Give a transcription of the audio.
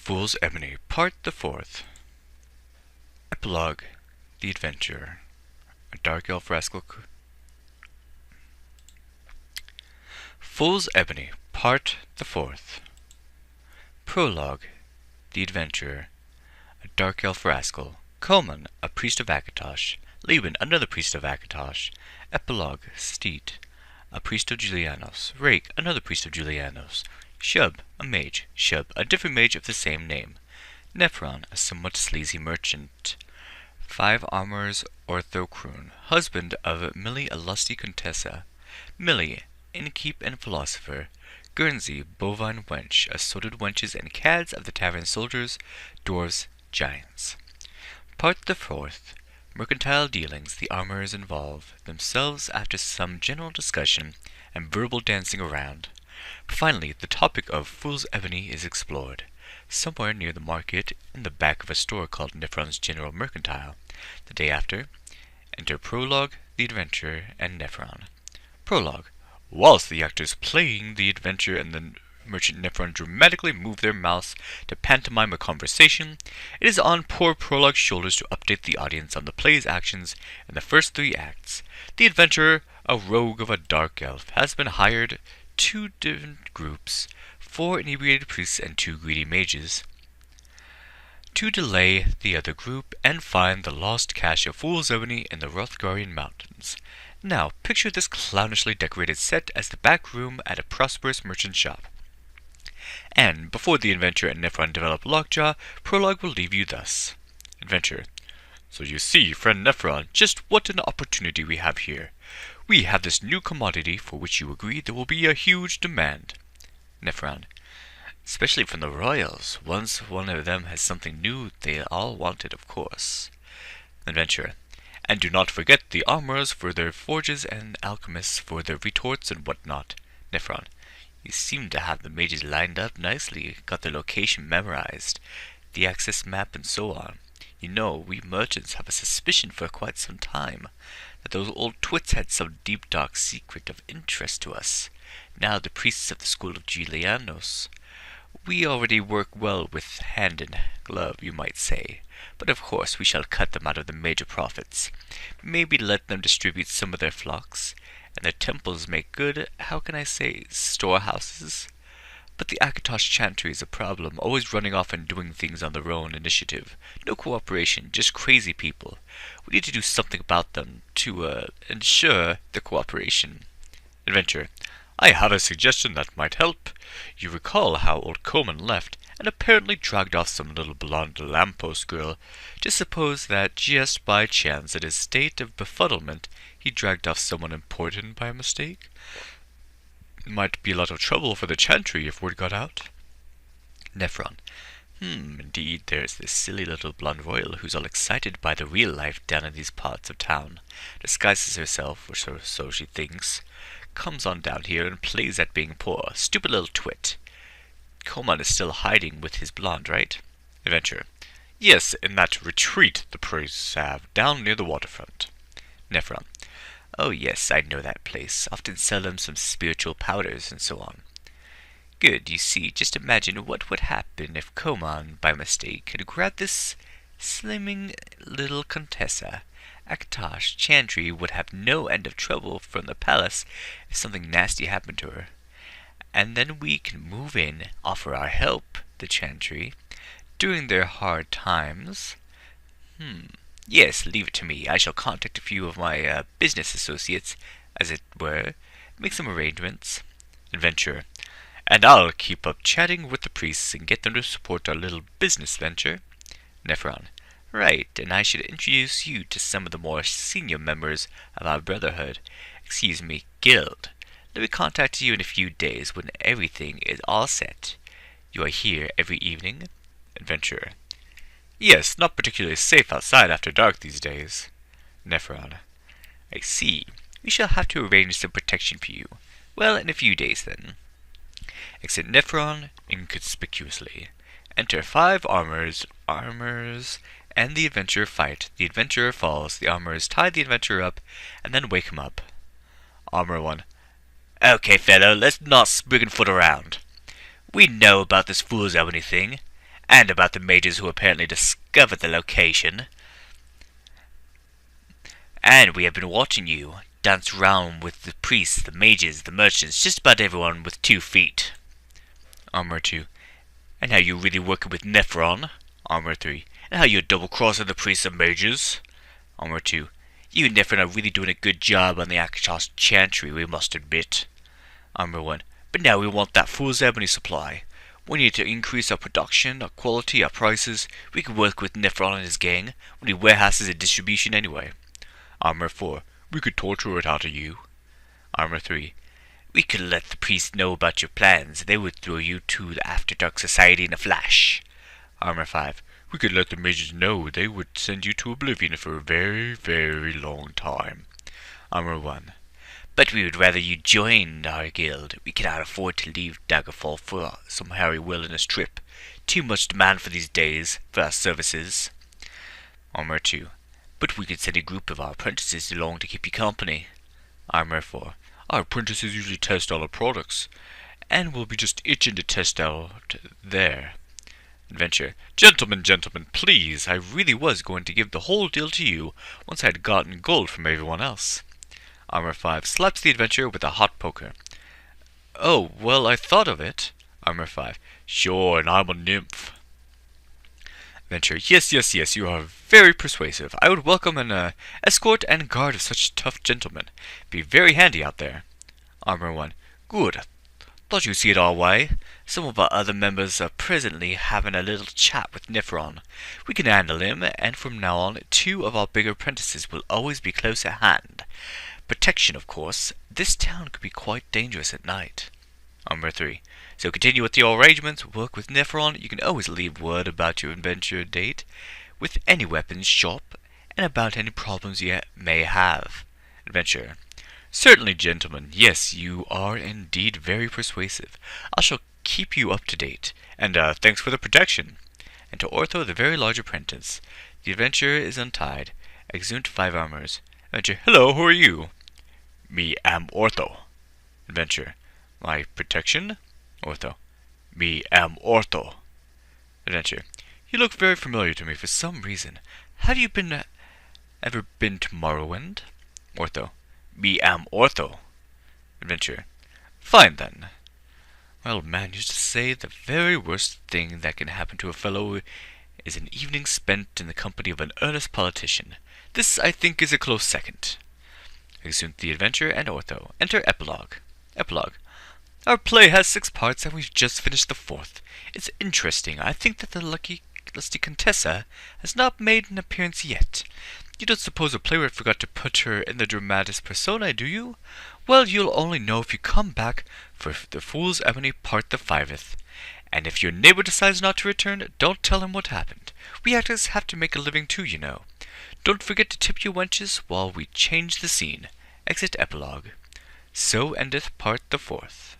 Fool's Ebony, Part the Fourth. Epilogue: The Adventure. A Dark Elf Rascal. Fool's Ebony, Part the Fourth. Prologue: The Adventurer. A Dark Elf Rascal. Coman, a priest of Akatosh. Laban, another priest of Akatosh. Epilogue: Steed, a priest of Julianos. Rake, another priest of Julianos. Shub, a mage. Shub, a different mage of the same name. Nephron, a somewhat sleazy merchant. 5 Armorers Orthocrone, husband of Millie, a lusty contessa. Millie, innkeep and philosopher. Guernsey, bovine wench, assorted wenches and cads of the tavern soldiers, dwarves, giants. Part the fourth. Mercantile dealings the armorers involve themselves after some general discussion and verbal dancing around. Finally, the topic of Fool's Ebony is explored. Somewhere near the market, in the back of a store called Nephron's General Mercantile. The day after, enter Prologue, the Adventurer, and Nephron. Prologue. Whilst the actors playing the adventure and the merchant Nephron dramatically move their mouths to pantomime a conversation, it is on poor Prologue's shoulders to update the audience on the play's actions in the first 3 acts. The adventurer, a rogue of a dark elf, has been hired 2 different groups, 4 inebriated priests and 2 greedy mages, to delay the other group and find the lost cache of Fool's Ebony in the Rothgarian Mountains. Now, picture this clownishly decorated set as the back room at a prosperous merchant shop. And, before the adventurer and Nephron develop lockjaw, Prologue will leave you thus. Adventurer. So you see, friend Nephron, just what an opportunity we have here. We have this new commodity for which you agree there will be a huge demand. Nephron. Especially from the royals. Once one of them has something new, they all want it, of course. Adventurer. And do not forget the armorers for their forges and alchemists for their retorts and whatnot. Nephron. You seem to have the mages lined up nicely, got their location memorized, the access map and so on. You know, we merchants have a suspicion for quite some time that those old twits had some deep dark secret of interest to us. Now the priests of the school of Julianos. We already work well with hand in glove, you might say, but of course we shall cut them out of the major profits. Maybe let them distribute some of their flocks, and their temples make good, how can I say, storehouses? But the Akatosh chantry is a problem, always running off and doing things on their own initiative. No cooperation, just crazy people. We need to do something about them to ensure the cooperation. Adventurer. I have a suggestion that might help. You recall how old Coman left, and apparently dragged off some little blonde lamppost girl. Just suppose that just by chance, in his state of befuddlement, he dragged off someone important by mistake. Might be a lot of trouble for the chantry if word got out. Nephron. Indeed, there's this silly little blonde royal who's all excited by the real life down in these parts of town. Disguises herself, or so she thinks. Comes on down here and plays at being poor. Stupid little twit. Coman is still hiding with his blonde, right? Adventurer. Yes, in that retreat the priests have, down near the waterfront. Nephron. Oh yes, I know that place. Often sell them some spiritual powders and so on. Good, you see, just imagine what would happen if Coman, by mistake, had grabbed this slimming little contessa. Akatosh chantry would have no end of trouble from the palace if something nasty happened to her. And then we can move in, offer our help, the chantry, during their hard times. Yes, leave it to me. I shall contact a few of my business associates, as it were, make some arrangements. Adventurer. And I'll keep up chatting with the priests and get them to support our little business venture. Nephron. Right, and I should introduce you to some of the more senior members of our brotherhood. Excuse me, guild. Let me contact you in a few days when everything is all set. You are here every evening? Adventurer. Yes, not particularly safe outside after dark these days. Nephron. I see. We shall have to arrange some protection for you. Well, in a few days then. Exit Nephron inconspicuously. Enter 5 armors, and the adventurer fight. The adventurer falls. The armorers tie the adventurer up, and then wake him up. Armor 1. Okay, fellow, let's not sprig and foot around. We know about this Fool's Ebony thing, and about the mages who apparently discovered the location. And we have been watching you dance around with the priests, the mages, the merchants, just about everyone with 2 feet. Armor 2. And how you really working with Nephron. Armor 3. And how you're double-crossing the priests and mages. Armor 2. You and Nephron are really doing a good job on the Akatosh Chantry, we must admit. Armor 1. But now we want that fool's ebony supply. We need to increase our production, our quality, our prices. We can work with Nephron and his gang. We need warehouses and distribution anyway. Armor 4. We could torture it out of you. Armor 3. We could let the priests know about your plans. They would throw you to the After Dark Society in a flash. Armor 5. We could let the mages know. They would send you to oblivion for a very, very long time. Armor 1. But we would rather you join our guild. We cannot afford to leave Daggerfall for some hairy wilderness trip. Too much demand for these days for our services. Armor 2. But we could send a group of our apprentices along to keep you company. Armor 4. Our apprentices usually test all our products, and we'll be just itching to test out there. Adventure. Gentlemen, please, I really was going to give the whole deal to you once I had gotten gold from everyone else. Armor 5 slaps the adventurer with a hot poker. Oh, well, I thought of it. Armor 5. Sure, and I'm a nymph. Adventurer. Yes, you are very persuasive. I would welcome an escort and guard of such tough gentlemen. Be very handy out there. Armor 1. Good. Thought you'd see it our way. Some of our other members are presently having a little chat with Nephron. We can handle him, and from now on, 2 of our bigger apprentices will always be close at hand. Protection, of course. This town could be quite dangerous at night. Armor 3. So continue with your arrangements, work with Nephron. You can always leave word about your adventure date with any weapons shop and about any problems you may have. Adventurer. Certainly, gentlemen. Yes, you are indeed very persuasive. I shall keep you up to date. And thanks for the protection. And to Ortho, the very large apprentice. The adventurer is untied. Exeunt 5 armors. Adventurer. Hello, who are you? Me am Ortho. Adventurer. My protection? Ortho. Me am Ortho. Adventurer. You look very familiar to me for some reason. Have you ever been to Morrowind? Ortho. Me am Ortho. Adventurer. Fine then. Well, man used to say the very worst thing that can happen to a fellow is an evening spent in the company of an earnest politician. This, I think, is a close second. Exeunt the adventurer and Ortho. Enter Epilogue. Epilogue. Our play has 6 parts, and we've just finished the 4th. It's interesting. I think that the lusty Contessa has not made an appearance yet. You don't suppose a playwright forgot to put her in the dramatis personae, do you? Well, you'll only know if you come back for The Fool's Ebony Part the 5th. And if your neighbor decides not to return, don't tell him what happened. We actors have to make a living too, you know. Don't forget to tip your wenches while we change the scene. Exit Epilogue. So endeth Part the 4th.